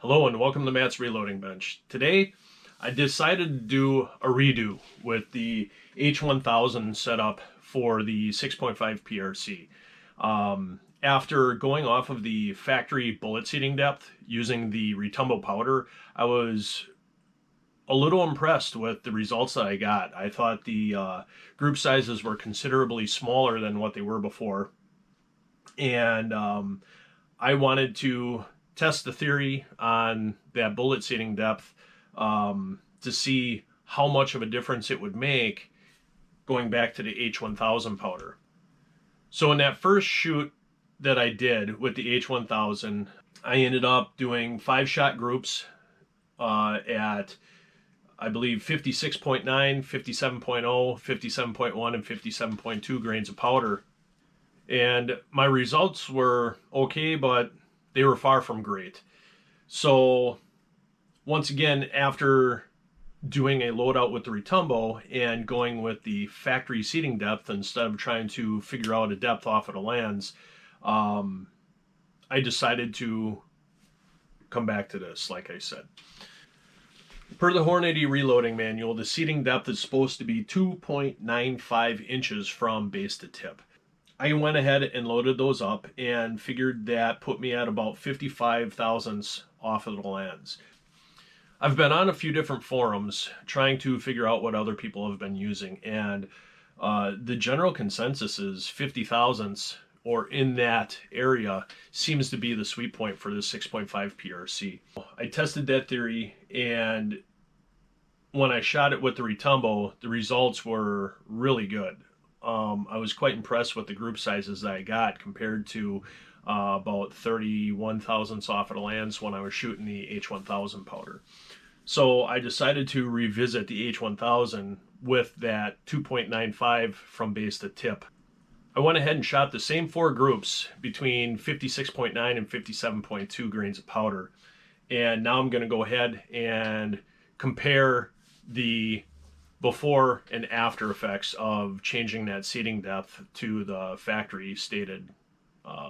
Hello and welcome to Matt's Reloading Bench. Today I decided to do a redo with the H1000 setup for the 6.5 Prc. After going off of the factory bullet seating depth using the Retumbo powder, I was a little impressed with the results that I got. I thought the group sizes were considerably smaller than what they were before, and I wanted to test the theory on that bullet seating depth to see how much of a difference it would make going back to the H1000 powder. So in that first shoot that I did with the H1000, I ended up doing 5-shot groups at, I believe, 56.9, 57.0, 57.1, and 57.2 grains of powder. And my results were okay, but they were far from great. So once again, after doing a loadout with the Retumbo and going with the factory seating depth instead of trying to figure out a depth off of the lands, I decided to come back to this, like I said. Per the Hornady reloading manual, the seating depth is supposed to be 2.95 inches from base to tip. I went ahead and loaded those up and figured that put me at about 55 thousandths off of the lands. I've been on a few different forums trying to figure out what other people have been using, and the general consensus is 50 thousandths or in that area seems to be the sweet point for the 6.5 PRC. I tested that theory, and when I shot it with the Retumbo, the results were really good. I was quite impressed with the group sizes that I got compared to about 31 thousandths off of the lands when I was shooting the H1000 powder. So I decided to revisit the H1000 with that 2.95 from base to tip. I went ahead and shot the same 4 groups between 56.9 and 57.2 grains of powder. And now I'm going to go ahead and compare the before and after effects of changing that seating depth to the factory stated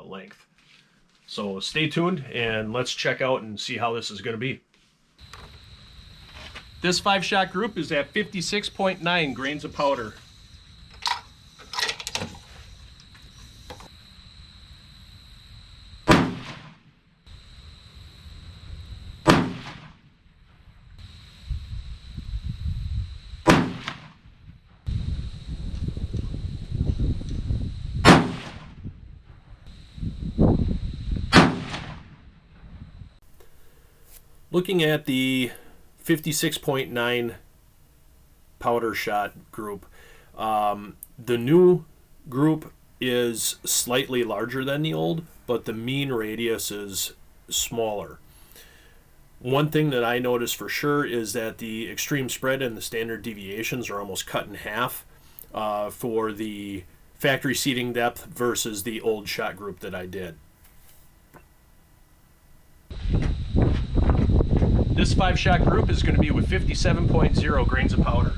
length. So stay tuned and let's check out and see how this is going to be. This 5-shot group is at 56.9 grains of powder. Looking at the 56.9 powder shot group, the new group is slightly larger than the old, but the mean radius is smaller. One thing that I noticed for sure is that the extreme spread and the standard deviations are almost cut in half for the factory seating depth versus the old shot group that I did. This 5-shot group is going to be with 57.0 grains of powder.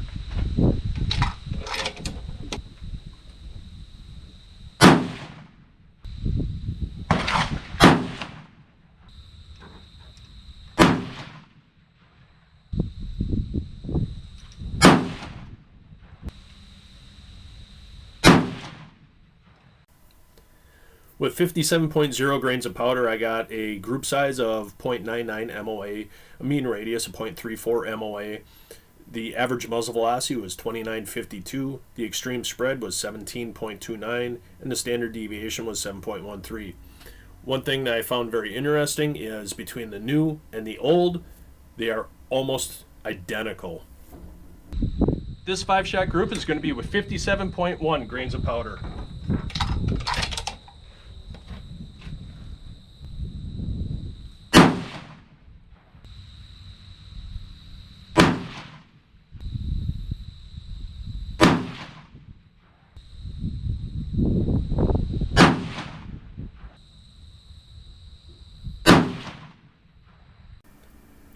With 57.0 grains of powder, I got a group size of 0.99 MOA, a mean radius of 0.34 MOA. The average muzzle velocity was 29.52, the extreme spread was 17.29, and the standard deviation was 7.13. One thing that I found very interesting is between the new and the old, they are almost identical. This 5-shot group is going to be with 57.1 grains of powder.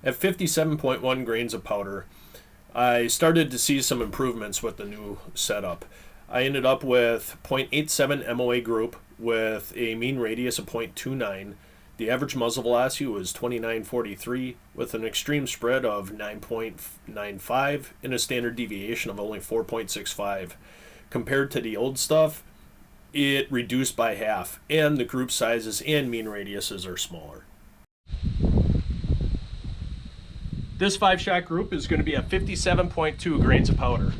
At 57.1 grains of powder, I started to see some improvements with the new setup. I ended up with 0.87 MOA group with a mean radius of 0.29. The average muzzle velocity was 29.43 with an extreme spread of 9.95 and a standard deviation of only 4.65. Compared to the old stuff, it reduced by half, and the group sizes and mean radiuses are smaller. This 5-shot group is going to be at 57.2 grains of powder.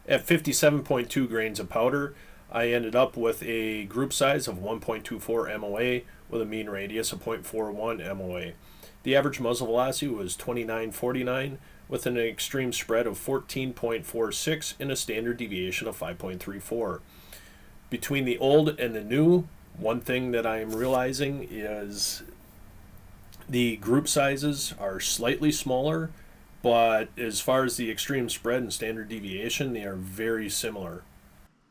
At 57.2 grains of powder, I ended up with a group size of 1.24 MOA with a mean radius of 0.41 MOA. The average muzzle velocity was 29.49 with an extreme spread of 14.46 and a standard deviation of 5.34. Between the old and the new, one thing that I am realizing is the group sizes are slightly smaller, but as far as the extreme spread and standard deviation, they are very similar.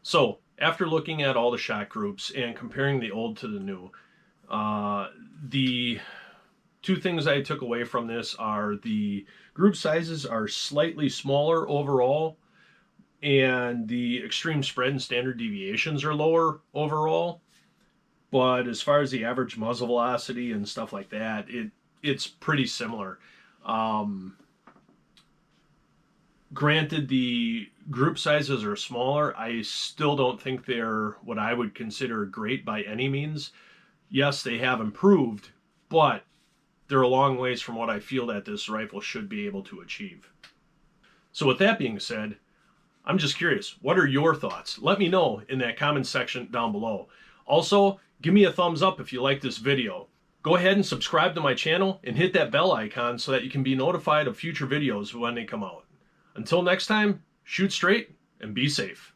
So, after looking at all the shot groups and comparing the old to the new, the two things I took away from this are the group sizes are slightly smaller overall, and the extreme spread and standard deviations are lower overall. But as far as the average muzzle velocity and stuff like that, it's pretty similar. Granted, the group sizes are smaller. I still don't think they're what I would consider great by any means. Yes, they have improved, but they're a long ways from what I feel that this rifle should be able to achieve. So with that being said, I'm just curious, what are your thoughts? Let me know in that comment section down below. Also, give me a thumbs up if you like this video. Go ahead and subscribe to my channel and hit that bell icon so that you can be notified of future videos when they come out. Until next time, shoot straight and be safe.